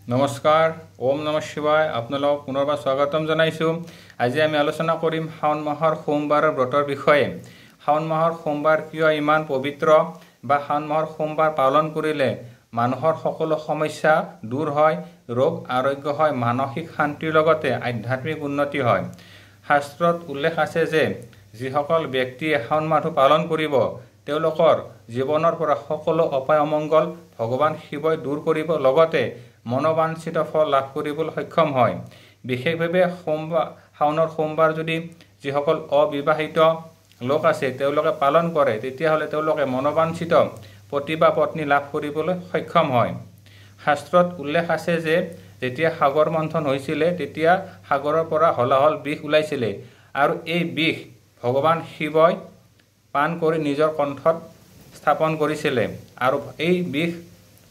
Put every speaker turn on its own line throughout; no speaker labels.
নমস্কাৰ ওম নমঃ শিৱায় আপোনালোক পুনৰবাৰ স্বাগতম জনাইছোঁ। আজি আমি আলোচনা কৰিম শাওণ মাহৰ সোমবাৰৰ ব্ৰতৰ বিষয়ে। শাওণ মাহৰ সোমবাৰ কিয় ইমান পবিত্ৰ বা শাওণ মাহৰ সোমবাৰ পালন কৰিলে মানুহৰ সকলো সমস্যা দূৰ হয়, ৰোগ আৰোগ্য হয়, মানসিক শান্তিৰ লগতে আধ্যাত্মিক উন্নতি হয়। শাস্ত্ৰত উল্লেখ আছে যে যিসকল ব্যক্তিয়ে শাওণ মাহটো পালন কৰিব তেওঁলোকৰ জীৱনৰ পৰা সকলো অপায় অমংগল ভগৱান শিৱই দূৰ কৰিব, লগতে মনোবাঞ্ছিত ফল লাভ কৰিবলৈ সক্ষম হয়। বিশেষভাৱে শাওণৰ সোমবাৰ যদি যিসকল অবিবাহিত লোক আছে তেওঁলোকে পালন কৰে তেতিয়াহ'লে তেওঁলোকে মনোবাঞ্ছিত পতি বা পত্নী লাভ কৰিবলৈ সক্ষম হয়। শাস্ত্ৰত উল্লেখ আছে যে যেতিয়া সাগৰ মন্থন হৈছিলে তেতিয়া সাগৰৰ পৰা হলাহল বিষ ওলাইছিলে আৰু এই বিষ ভগৱান শিৱই পান কৰি নিজৰ কণ্ঠত স্থাপন কৰিছিলে আৰু এই বিষ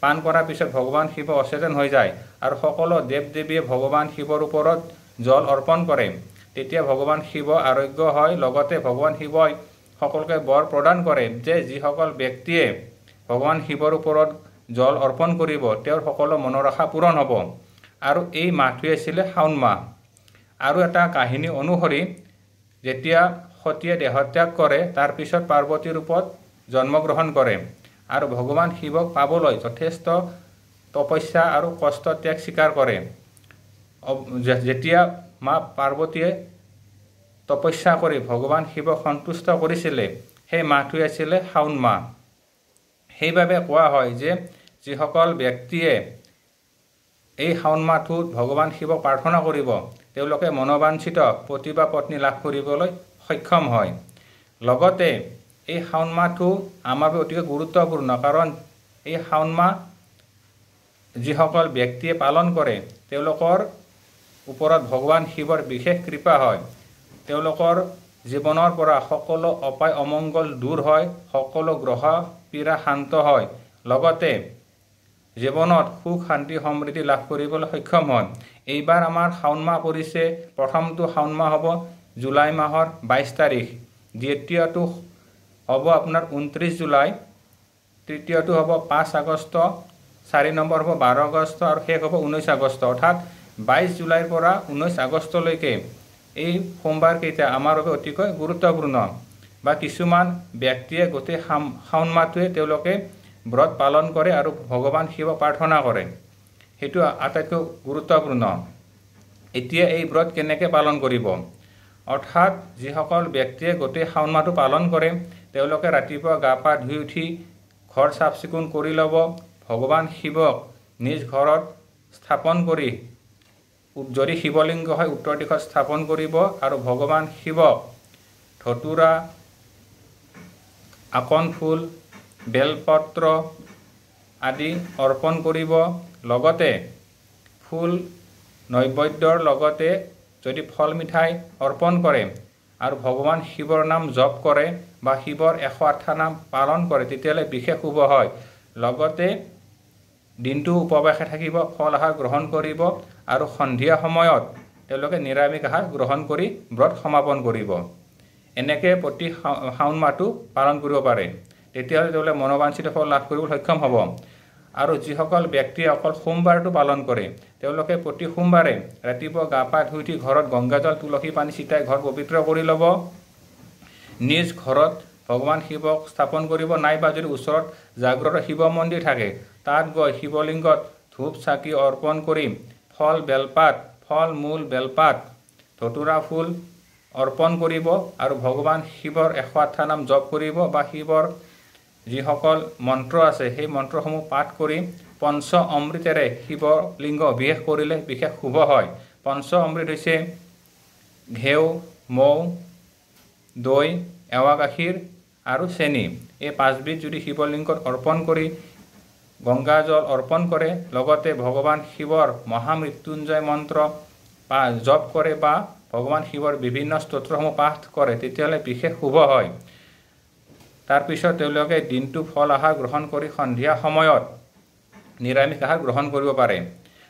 পান কৰাৰ পিছত ভগৱান শিৱ অচেতন হৈ যায় আৰু সকলো দেৱ দেৱীয়ে ভগৱান শিৱৰ ওপৰত জল অৰ্পণ কৰে। তেতিয়া ভগৱান শিৱ আৰোগ্য হয়, লগতে ভগৱান শিৱই সকলোকে বৰ প্ৰদান কৰে যে যিসকল ব্যক্তিয়ে ভগৱান শিৱৰ ওপৰত জল অৰ্পণ কৰিব তেওঁৰ সকলো মনোৰখা পূৰণ হ'ব। আৰু এই মাহটোৱে আছিলে শাওণ মাহ। আৰু এটা কাহিনী অনুসৰি যেতিয়া সতীয়ে দেহত্যাগ কৰে তাৰপিছত পাৰ্বতীৰ ৰূপত জন্মগ্ৰহণ কৰে আৰু ভগৱান শিৱক পাবলৈ যথেষ্ট তপস্যা আৰু কষ্ট ত্যাগ স্বীকাৰ কৰে। যেতিয়া মা পাৰ্বতীয়ে তপস্যা কৰি ভগৱান শিৱক সন্তুষ্ট কৰিছিলে সেই মাহটোৱে আছিলে শাওণ মাহ। সেইবাবে কোৱা হয় যে যিসকল ব্যক্তিয়ে এই শাওণ মাহটোত ভগৱান শিৱক প্ৰাৰ্থনা কৰিব তেওঁলোকে মনোবাঞ্ছিত পতি বা পত্নী লাভ কৰিবলৈ সক্ষম হয়। লগতে এই শাওণ মাহটো আমাৰ বাবে অতিকৈ গুৰুত্বপূৰ্ণ, কাৰণ এই শাওণ মাহ যিসকল ব্যক্তিয়ে পালন কৰে তেওঁলোকৰ ওপৰত ভগৱান শিৱৰ বিশেষ কৃপা হয়। তেওঁলোকৰ জীৱনৰ পৰা সকলো অপায় অমংগল দূৰ হয়, সকলো গ্ৰহ পীড়া শান্ত হয়, লগতে জীৱনত সুখ শান্তি সমৃদ্ধি লাভ কৰিবলৈ সক্ষম হয়। এইবাৰ আমাৰ শাওণ মাহ পৰিছে, প্ৰথমটো শাওণ মাহ হ'ব জুলাই মাহৰ 22 তাৰিখ, দ্বিতীয়টো হ'ব আপোনাৰ 29 জুলাই, তৃতীয়টো হ'ব 5 আগষ্ট, 4 নম্বৰ হ'ব 12 আগষ্ট আৰু শেষ হ'ব 19 আগষ্ট। অৰ্থাৎ 22 জুলাইৰ পৰা 19 আগষ্টলৈকে এই সোমবাৰকেইটা আমাৰ বাবে অতিকৈ গুৰুত্বপূৰ্ণ। বা কিছুমান ব্যক্তিয়ে গোটেই শাওণ মাহটোৱে তেওঁলোকে ব্ৰত পালন কৰে আৰু ভগৱান শিৱক প্ৰাৰ্থনা কৰে, সেইটো আটাইতকৈ গুৰুত্বপূৰ্ণ। এতিয়া এই ব্ৰত কেনেকৈ পালন কৰিব? অৰ্থাৎ যিসকল ব্যক্তিয়ে গোটেই শাওণ মাহটো পালন কৰে তেওঁলোকে ৰাতিপুৱা গা পা ধুই উঠি ঘৰ চাফ চিকুণ কৰি ল'ব, ভগৱান শিৱক নিজ ঘৰত স্থাপন কৰি, যদি শিৱলিংগ হয় উত্তৰ দিশত স্থাপন কৰিব আৰু ভগৱান শিৱক ধতুৰা, আকন ফুল, বেলপত্ৰ আদি অৰ্পণ কৰিব। লগতে ফুল নৈবেদ্যৰ লগতে যদি ফল মিঠাই অৰ্পণ কৰে আৰু ভগৱান শিৱৰ নাম জপ কৰে বা শিৱৰ 108 নাম পালন কৰে তেতিয়াহ'লে বিশেষ শুভ হয়। লগতে দিনটো উপবাসে থাকিব, ফল আহাৰ গ্ৰহণ কৰিব আৰু সন্ধিয়া সময়ত তেওঁলোকে নিৰামিষ আহাৰ গ্ৰহণ কৰি ব্ৰত সমাপন কৰিব। এনেকৈ প্ৰতি শাওণ মাহটো পালন কৰিব পাৰে, তেতিয়াহ'লে তেওঁলোকে মনোবাঞ্ছিত ফল লাভ কৰিবলৈ সক্ষম হ'ব। আৰু যিসকল ব্যক্তিয়ে অকল সোমবাৰটো পালন কৰে তেওঁলোকে প্ৰতি সোমবাৰে ৰাতিপুৱা গা পা ধুই উঠি ঘৰত গংগাজল তুলসী পানী ছিটাই ঘৰ পবিত্ৰ কৰি ল'ব, নিজ ঘৰত ভগৱান শিৱক স্থাপন কৰিব, নাইবা যদি ওচৰত জাগ্ৰত শিৱ মন্দিৰ থাকে তাত গৈ শিৱলিংগত ধূপ চাকি অৰ্পণ কৰি ফল বেলপাত, ফল মূল বেলপাত, ধতুৰা ফুল অৰ্পণ কৰিব আৰু ভগৱান শিৱৰ 108 নাম জপ কৰিব বা শিৱৰ যিসকল মন্ত্ৰ আছে সেই মন্ত্ৰসমূহ পাঠ কৰি পঞ্চ অমৃতেৰে শিৱলিংগ অভিষেক কৰিলে বিশেষ শুভ হয়। পঞ্চ অমৃত হৈছে ঘেউ, মৌ, দৈ, এৱা গাখীৰ আৰু চেনি। এই 5বিধ যদি শিৱলিংগত অৰ্পণ কৰি গংগাজল অৰ্পণ কৰে, লগতে ভগৱান শিৱৰ মহামৃত্যুঞ্জয় মন্ত্ৰ জপ কৰে বা ভগৱান শিৱৰ বিভিন্ন স্তোত্ৰসমূহ পাঠ কৰে তেতিয়াহ'লে বিশেষ শুভ হয়। তাৰপিছত তেওঁলোকে দিনটো ফল আহাৰ গ্ৰহণ কৰি সন্ধিয়া সময়ত নিৰামিষ আহাৰ গ্ৰহণ কৰিব পাৰে।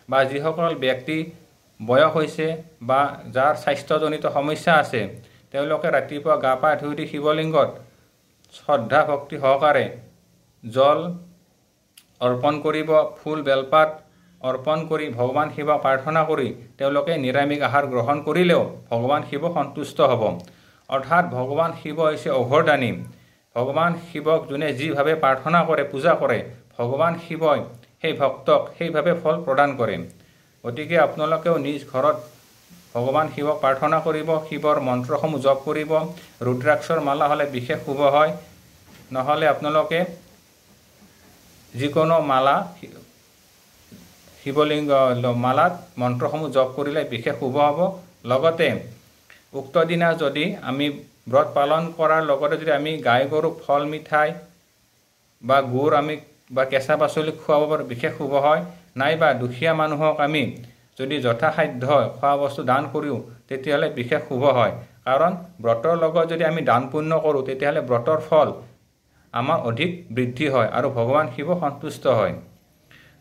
বা যিসকল ব্যক্তি বয়স হৈছে বা যাৰ স্বাস্থ্যজনিত সমস্যা আছে তেওঁলোকে ৰাতিপুৱা গা পা ধুই উঠি শিৱলিংগত শ্ৰদ্ধা ভক্তি সহকাৰে জল অৰ্পণ কৰিব, ফুল বেলপাত অৰ্পণ কৰি ভগৱান শিৱক প্ৰাৰ্থনা কৰি তেওঁলোকে নিৰামিষ আহাৰ গ্ৰহণ কৰিলেও ভগৱান শিৱ সন্তুষ্ট হ'ব। অৰ্থাৎ ভগৱান শিৱ হৈছে অঘৰদানী। ভগৱান শিৱক যোনে যিভাৱে প্ৰাৰ্থনা কৰে পূজা কৰে ভগৱান শিৱই সেই ভক্তক সেইভাৱে ফল প্ৰদান কৰে। গতিকে আপোনালোকেও নিজ ঘৰত ভগৱান শিৱক প্ৰাৰ্থনা কৰিব, শিৱৰ মন্ত্ৰসমূহ জপ কৰিব। ৰুদ্ৰাক্ষৰ মালা হ'লে বিশেষ শুভ হয়, নহ'লে আপোনালোকে যিকোনো মালা শিৱলিংগ মালাত মন্ত্ৰসমূহ জপ কৰিলে বিশেষ শুভ হ'ব। লগতে উক্ত দিনা যদি আমি ব্ৰত পালন কৰাৰ লগতে যদি আমি গাই গৰুক ফল মিঠাই বা গুড় আমি বা কেঁচা পাচলি খুৱাব পাৰোঁ বিশেষ শুভ হয়। নাইবা দুখীয়া মানুহক আমি যদি যথাসাধ্য খোৱা বস্তু দান কৰিও তেতিয়াহ'লে বিশেষ শুভ হয়। কাৰণ ব্ৰতৰ লগত যদি আমি দান পুণ্য কৰোঁ তেতিয়াহ'লে ব্ৰতৰ ফল আমাৰ অধিক বৃদ্ধি হয় আৰু ভগৱান শিৱ সন্তুষ্ট হয়।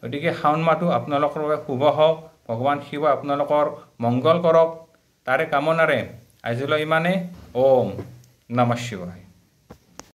গতিকে শাওণ মাহটো আপোনালোকৰ বাবে শুভ হওক, ভগৱান শিৱ আপোনালোকৰ মংগল কৰক, তাৰে কামনাৰে আজিলৈ ইমানেই। ওম নমঃ শিৱায়।